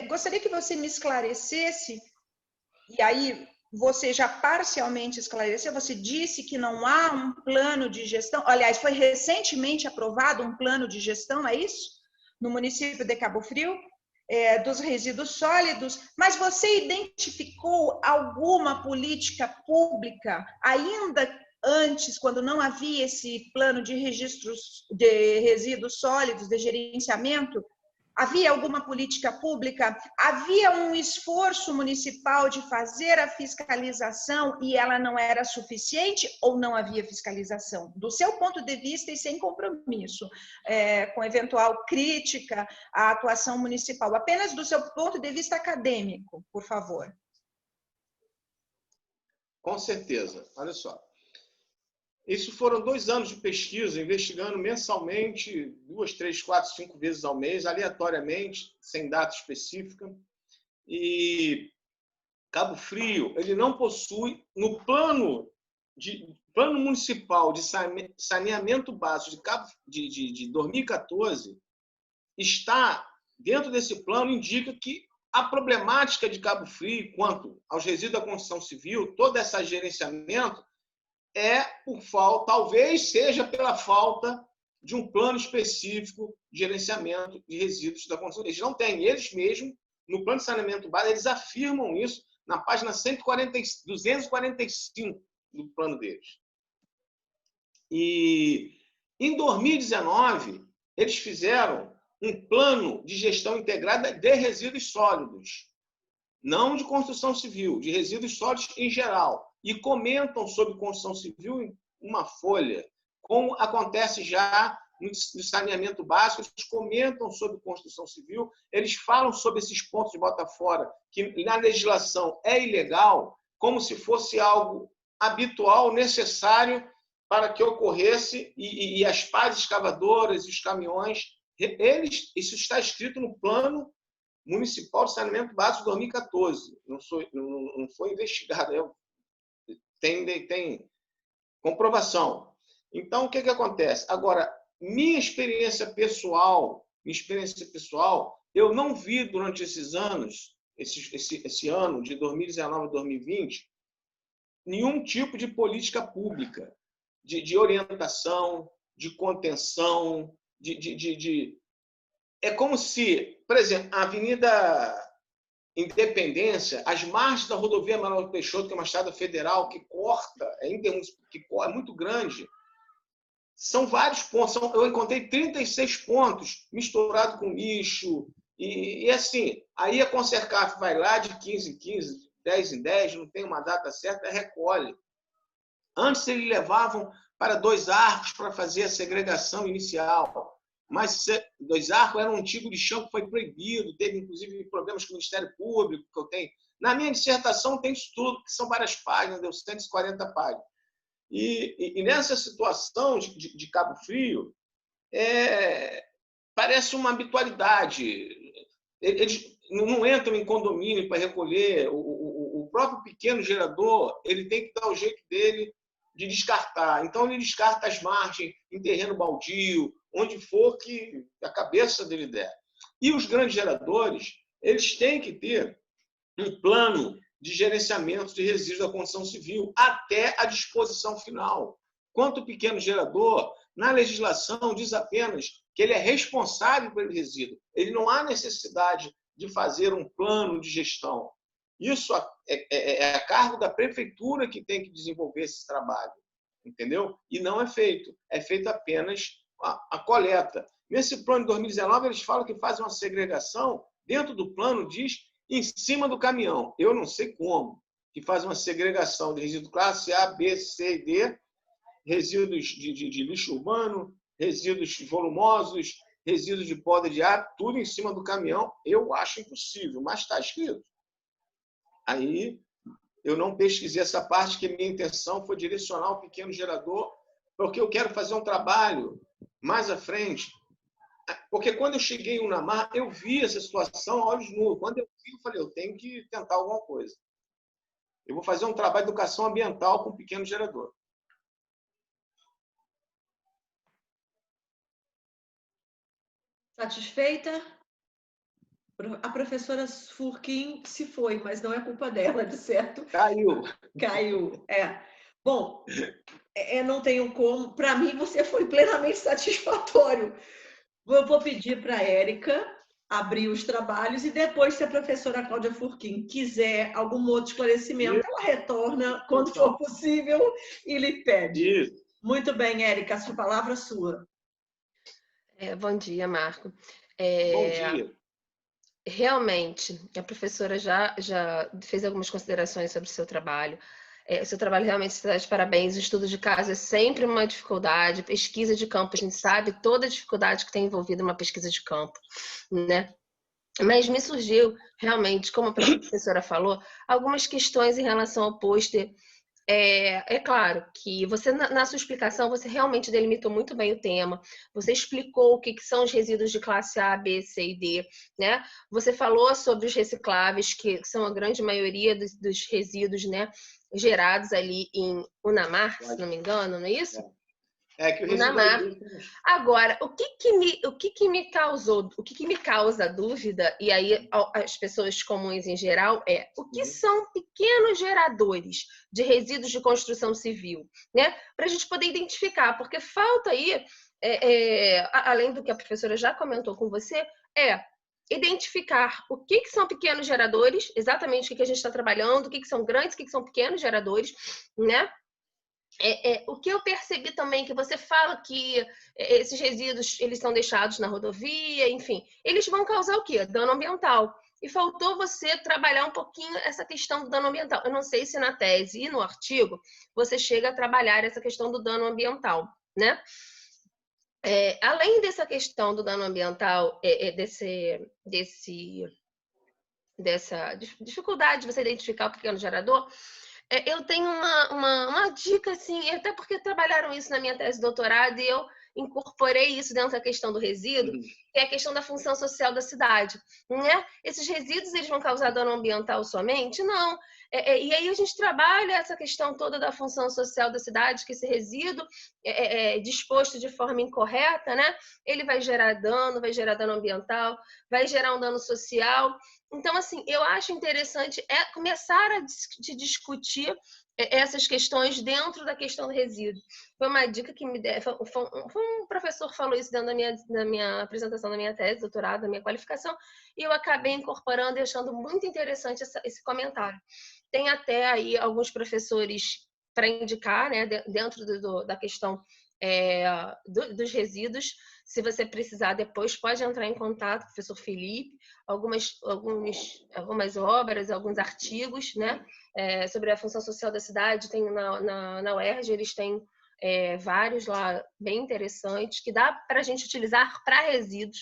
gostaria que você me esclarecesse, e aí você já parcialmente esclareceu, você disse que não há um plano de gestão, aliás, foi recentemente aprovado um plano de gestão, é isso? No município de Cabo Frio, dos resíduos sólidos, mas você identificou alguma política pública ainda antes, quando não havia esse plano de registros de resíduos sólidos, de gerenciamento, havia alguma política pública? Havia um esforço municipal de fazer a fiscalização e ela não era suficiente ou não havia fiscalização? Do seu ponto de vista e sem compromisso, com eventual crítica à atuação municipal, apenas do seu ponto de vista acadêmico, por favor. Com certeza. Olha só. Isso foram 2 anos de pesquisa, investigando mensalmente, 2, 3, 4, 5 vezes ao mês, aleatoriamente, sem data específica. E Cabo Frio, ele não possui, no plano municipal de saneamento básico de 2014, está, dentro desse plano, indica que a problemática de Cabo Frio, quanto aos resíduos da construção civil, todo esse gerenciamento, é por falta, talvez seja pela falta de um plano específico de gerenciamento de resíduos da construção. Eles não têm, eles mesmos, no plano de saneamento básico, eles afirmam isso na página 245 do plano deles. E em 2019, eles fizeram um plano de gestão integrada de resíduos sólidos, não de construção civil, de resíduos sólidos em geral. E comentam sobre construção civil em uma folha, como acontece já no saneamento básico, eles comentam sobre construção civil, eles falam sobre esses pontos de bota fora, que na legislação é ilegal, como se fosse algo habitual, necessário para que ocorresse, e as pás escavadoras e os caminhões, isso está escrito no Plano Municipal de Saneamento Básico de 2014, não foi investigado, tem comprovação. Então, o que acontece? Agora, minha experiência pessoal, eu não vi durante esses anos, esse ano de 2019 a 2020, nenhum tipo de política pública, de orientação, de contenção, É como se, por exemplo, a Avenida Independência, as margens da rodovia Manuel Peixoto, que é uma estrada federal que corta, é muito grande, são vários pontos. Eu encontrei 36 pontos misturados com lixo. E assim, aí a Consercaf vai lá de 15 em 15, 10 em 10, não tem uma data certa, recolhe. Antes eles levavam para 2 arcos para fazer a segregação inicial. Mas 2 arcos era um tipo de chão que foi proibido, teve inclusive problemas com o Ministério Público, que eu tenho. Na minha dissertação tem isso tudo, que são várias páginas, deu 140 páginas. E nessa situação de Cabo Frio, parece uma habitualidade. Eles não entram em condomínio para recolher. O próprio pequeno gerador, ele tem que dar o jeito dele de descartar. Então, ele descarta as margens em terreno baldio, onde for que a cabeça dele der. E os grandes geradores, eles têm que ter um plano de gerenciamento de resíduos da construção civil até a disposição final. Quanto ao pequeno gerador, na legislação diz apenas que ele é responsável pelo resíduo. Ele não há necessidade de fazer um plano de gestão. Isso é a cargo da prefeitura que tem que desenvolver esse trabalho, entendeu? E não é feito. É feito apenas a coleta. Nesse plano de 2019, eles falam que fazem uma segregação, dentro do plano diz, em cima do caminhão. Eu não sei como, que faz uma segregação de resíduos classe A, B, C e D, resíduos de lixo urbano, resíduos volumosos, resíduos de poda de ar, tudo em cima do caminhão. Eu acho impossível, mas está escrito. Aí, eu não pesquisei essa parte, que minha intenção foi direcionar o pequeno gerador, porque eu quero fazer um trabalho mais à frente. Porque quando eu cheguei em Unamar, eu vi essa situação a olhos nus. Quando eu vi, eu falei, eu tenho que tentar alguma coisa. Eu vou fazer um trabalho de educação ambiental com o pequeno gerador. Satisfeita? A professora Furquim se foi, mas não é culpa dela, de certo? Caiu. Caiu, Bom, não tenho como. Para mim, você foi plenamente satisfatório. Eu vou pedir para a Érica abrir os trabalhos e depois, se a professora Cláudia Furquim quiser algum outro esclarecimento, ela retorna quando for possível e lhe pede. Isso. Muito bem, Érica, a palavra é sua. Bom dia, Marco. Bom dia. Realmente, a professora já fez algumas considerações sobre o seu trabalho. O seu trabalho realmente está de parabéns. O estudo de caso é sempre uma dificuldade. Pesquisa de campo, a gente sabe toda a dificuldade que tem envolvido uma pesquisa de campo, né? Mas me surgiu, realmente, como a professora falou, algumas questões em relação ao pôster. É claro que você, na sua explicação, você realmente delimitou muito bem o tema. Você explicou o que são os resíduos de classe A, B, C e D, né? Você falou sobre os recicláveis, que são a grande maioria dos resíduos, né, gerados ali em Unamar, se não me engano, não é isso? Que o Unamar. resíduo... Agora, o que me causa dúvida, e aí as pessoas comuns em geral, o que são pequenos geradores de resíduos de construção civil, né? Para a gente poder identificar, porque falta aí, além do que a professora já comentou com você, identificar o que são pequenos geradores, exatamente o que a gente está trabalhando, o que são grandes, o que são pequenos geradores, né? O que eu percebi também, que você fala que esses resíduos eles são deixados na rodovia, enfim, eles vão causar o quê? Dano ambiental. E faltou você trabalhar um pouquinho essa questão do dano ambiental. Eu não sei se na tese e no artigo você chega a trabalhar essa questão do dano ambiental, né? Além dessa questão do dano ambiental, dessa dificuldade de você identificar o pequeno gerador, eu tenho uma dica, assim, até porque trabalharam isso na minha tese de doutorado e eu incorporei isso dentro da questão do resíduo, que é a questão da função social da cidade, né? Esses resíduos, eles vão causar dano ambiental somente? Não. E aí a gente trabalha essa questão toda da função social da cidade, que esse resíduo disposto de forma incorreta, né? Ele vai gerar dano ambiental, vai gerar um dano social. Então, assim, eu acho interessante começar a discutir essas questões dentro da questão do resíduo. Foi uma dica que me deu, um professor que falou isso dentro da minha apresentação da minha tese, doutorado, da minha qualificação, e eu acabei incorporando e achando muito interessante esse comentário. Tem até aí alguns professores para indicar, né, dentro da questão dos resíduos. Se você precisar depois, pode entrar em contato com o professor Felipe, algumas obras, alguns artigos, né, sobre a função social da cidade, tem na UERJ, eles têm vários lá bem interessantes, que dá para a gente utilizar para resíduos.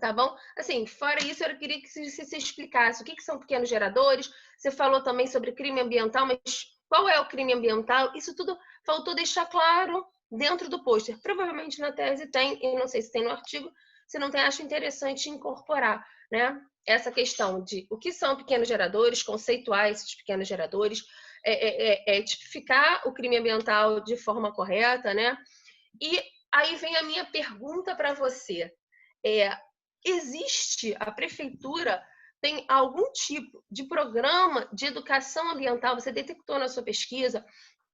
Tá bom? Assim, fora isso, eu queria que você explicasse o que são pequenos geradores. Você falou também sobre crime ambiental, mas qual é o crime ambiental? Isso tudo faltou deixar claro dentro do pôster. Provavelmente na tese tem, e não sei se tem no artigo, se não tem, acho interessante incorporar, né? Essa questão de o que são pequenos geradores, conceituar esses pequenos geradores, tipificar o crime ambiental de forma correta, né? E aí vem a minha pergunta para você. Existe, a prefeitura tem algum tipo de programa de educação ambiental, você detectou na sua pesquisa,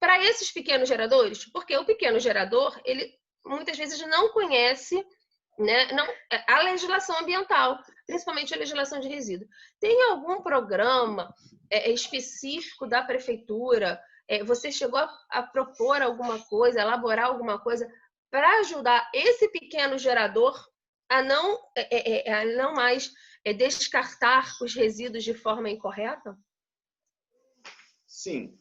para esses pequenos geradores? Porque o pequeno gerador, ele muitas vezes não conhece, né, a legislação ambiental, principalmente a legislação de resíduo. Tem algum programa específico da prefeitura? Você chegou a propor alguma coisa, elaborar alguma coisa para ajudar esse pequeno gerador a não mais descartar os resíduos de forma incorreta? Sim.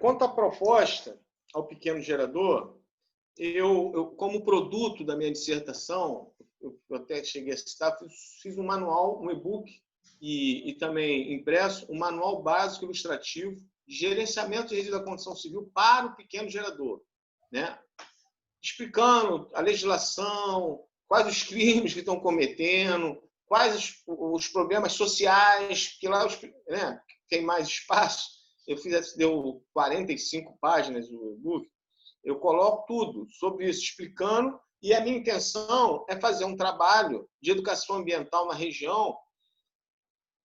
Quanto à proposta ao pequeno gerador, eu como produto da minha dissertação, eu até cheguei a citar, fiz um manual, um e-book e também impresso, um manual básico ilustrativo de gerenciamento de resíduos da construção civil para o pequeno gerador, né? Explicando a legislação, quais os crimes que estão cometendo, quais os problemas sociais, que lá né, tem mais espaço. Eu deu 45 páginas o e-book. Eu coloco tudo sobre isso, explicando, e a minha intenção é fazer um trabalho de educação ambiental na região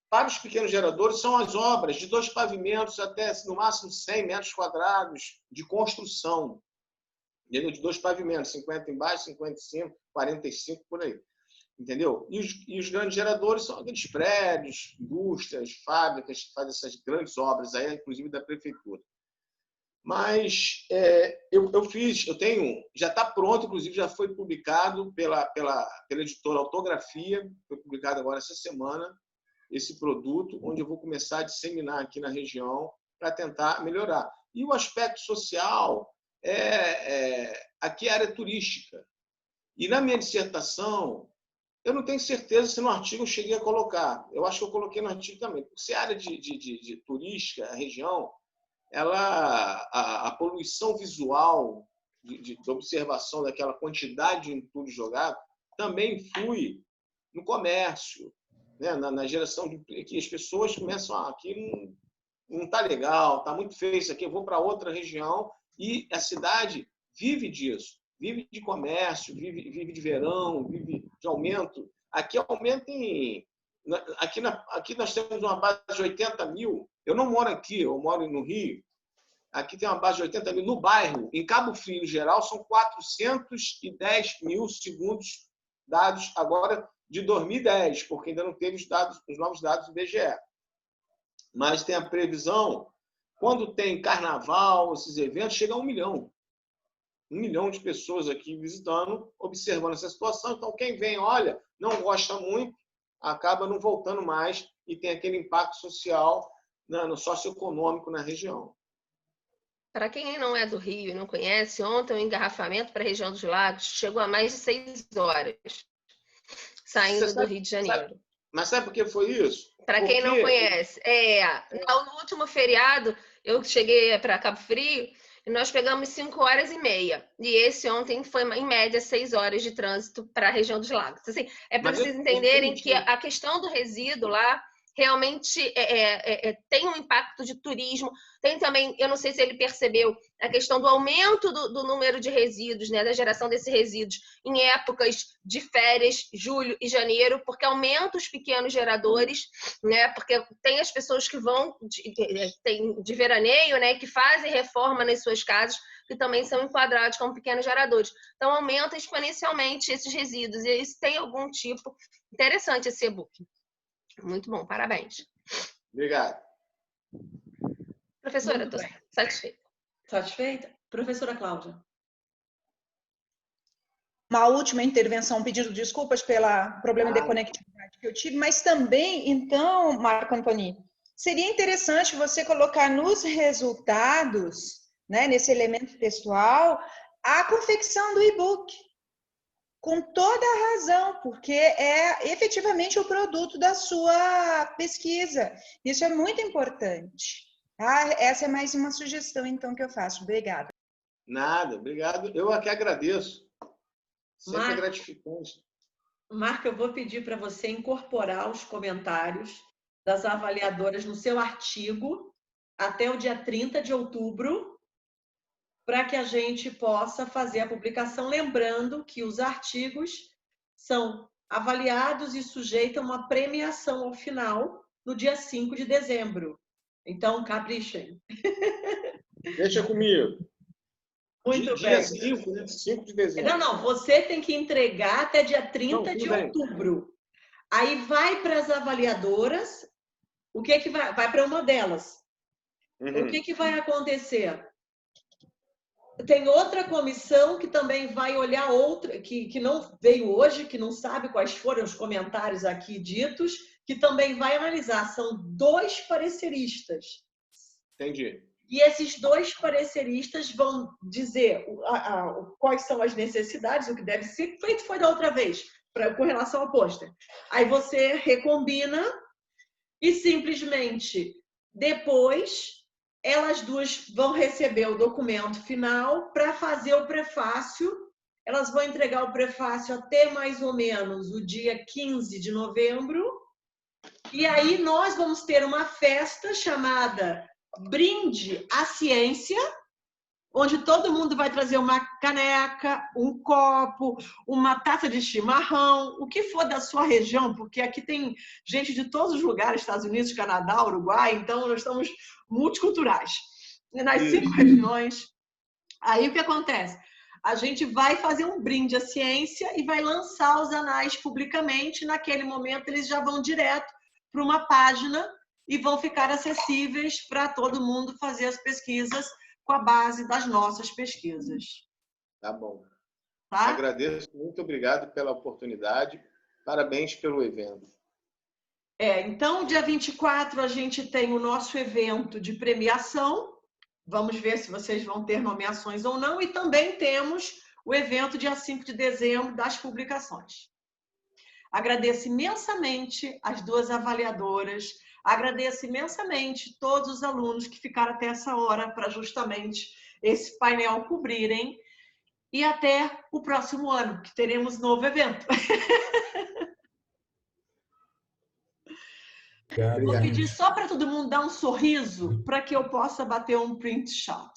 para os pequenos geradores. São as obras de 2 pavimentos até, no máximo, 100 metros quadrados de construção. De 2 pavimentos, 50 embaixo, 50 em cima, 45 por aí. entendeu? E os grandes geradores são aqueles prédios, indústrias, fábricas que fazem essas grandes obras, aí, inclusive da prefeitura. Mas eu tenho, já está pronto, inclusive já foi publicado pela editora Autografia, foi publicado agora essa semana, esse produto, onde eu vou começar a disseminar aqui na região para tentar melhorar. E o aspecto social, aqui é a área turística. E na minha dissertação, eu não tenho certeza se no artigo eu cheguei a colocar. Eu acho que eu coloquei no artigo também. Porque se a área de turística, a região, a poluição visual de observação daquela quantidade de entulho jogado também influi no comércio, né? na geração de que as pessoas começam aqui não está legal, está muito feio isso aqui, eu vou para outra região, e a cidade vive disso, vive de comércio, vive de verão, vive de aumento. Aqui aumenta aqui nós temos uma base de 80 mil. Eu não moro aqui, eu moro no Rio. Aqui tem uma base de 80 mil. No bairro, em Cabo Frio, em geral, são 410 mil, segundo dados agora de 2010, porque ainda não teve os novos dados do IBGE. Mas tem a previsão, quando tem carnaval, esses eventos, chega a 1 milhão. 1 milhão de pessoas aqui visitando, observando essa situação. Então, quem vem, olha, não gosta muito, acaba não voltando mais e tem aquele impacto social, no socioeconômico na região. Para quem não é do Rio e não conhece, ontem o engarrafamento para a região dos Lagos chegou a mais de 6 horas, saindo do Rio de Janeiro. Mas sabe por que foi isso? Para quem não conhece, no último feriado, eu cheguei para Cabo Frio e nós pegamos 5 horas e meia. E esse ontem foi, em média, 6 horas de trânsito para a região dos Lagos. Assim, para vocês entenderem que a questão do resíduo lá realmente tem um impacto de turismo. Tem também, eu não sei se ele percebeu, a questão do aumento do número de resíduos, né, da geração desses resíduos em épocas de férias, julho e janeiro, porque aumenta os pequenos geradores, né, porque tem as pessoas que vão de veraneio, né, que fazem reforma nas suas casas, que também são enquadrados como pequenos geradores. Então, aumenta exponencialmente esses resíduos, e isso tem algum tipo interessante esse e-book. Muito bom, parabéns. Obrigado. Professora, estou satisfeita. Satisfeita? Professora Cláudia. Uma última intervenção, pedindo desculpas pelo problema de conectividade que eu tive, mas também, então, Marco Antoni, seria interessante você colocar nos resultados, né, nesse elemento textual, a confecção do e-book. Com toda a razão, porque é efetivamente o produto da sua pesquisa. Isso é muito importante. Essa é mais uma sugestão, então, que eu faço. Obrigada. Nada, obrigado. Eu aqui agradeço. Sempre gratificante. Marco, eu vou pedir para você incorporar os comentários das avaliadoras no seu artigo até o dia 30 de outubro, para que a gente possa fazer a publicação, lembrando que os artigos são avaliados e sujeitam uma premiação ao final, no dia 5 de dezembro. Então, caprichem. Deixa comigo. Muito dia bem. 5 de dezembro. Não, você tem que entregar até dia 30 de outubro. Aí vai para as avaliadoras, o que vai para uma delas. Uhum. O que vai acontecer? Tem outra comissão que também vai olhar outra, que não veio hoje, que não sabe quais foram os comentários aqui ditos, que também vai analisar. São 2 pareceristas. Entendi. E esses 2 pareceristas vão dizer quais são as necessidades, o que deve ser feito foi da outra vez, com relação ao pôster. Aí você recombina e simplesmente depois elas 2 vão receber o documento final para fazer o prefácio. Elas vão entregar o prefácio até mais ou menos o dia 15 de novembro. E aí nós vamos ter uma festa chamada Brinde à Ciência, onde todo mundo vai trazer uma caneca, um copo, uma taça de chimarrão, o que for da sua região, porque aqui tem gente de todos os lugares, Estados Unidos, Canadá, Uruguai, então nós estamos multiculturais. Nas 5 regiões. Aí o que acontece? a gente vai fazer um brinde à ciência e vai lançar os anais publicamente. Naquele momento, eles já vão direto para uma página e vão ficar acessíveis para todo mundo fazer as pesquisas com a base das nossas pesquisas. Tá bom. Tá? Agradeço, muito obrigado pela oportunidade. Parabéns pelo evento. Então, dia 24, a gente tem o nosso evento de premiação. Vamos ver se vocês vão ter nomeações ou não. E também temos o evento dia 5 de dezembro das publicações. Agradeço imensamente as duas avaliadoras. Agradeço imensamente todos os alunos que ficaram até essa hora para justamente esse painel cobrirem. E até o próximo ano, que teremos novo evento. Obrigado, Vou pedir gente. só para todo mundo dar um sorriso para que eu possa bater um print shot.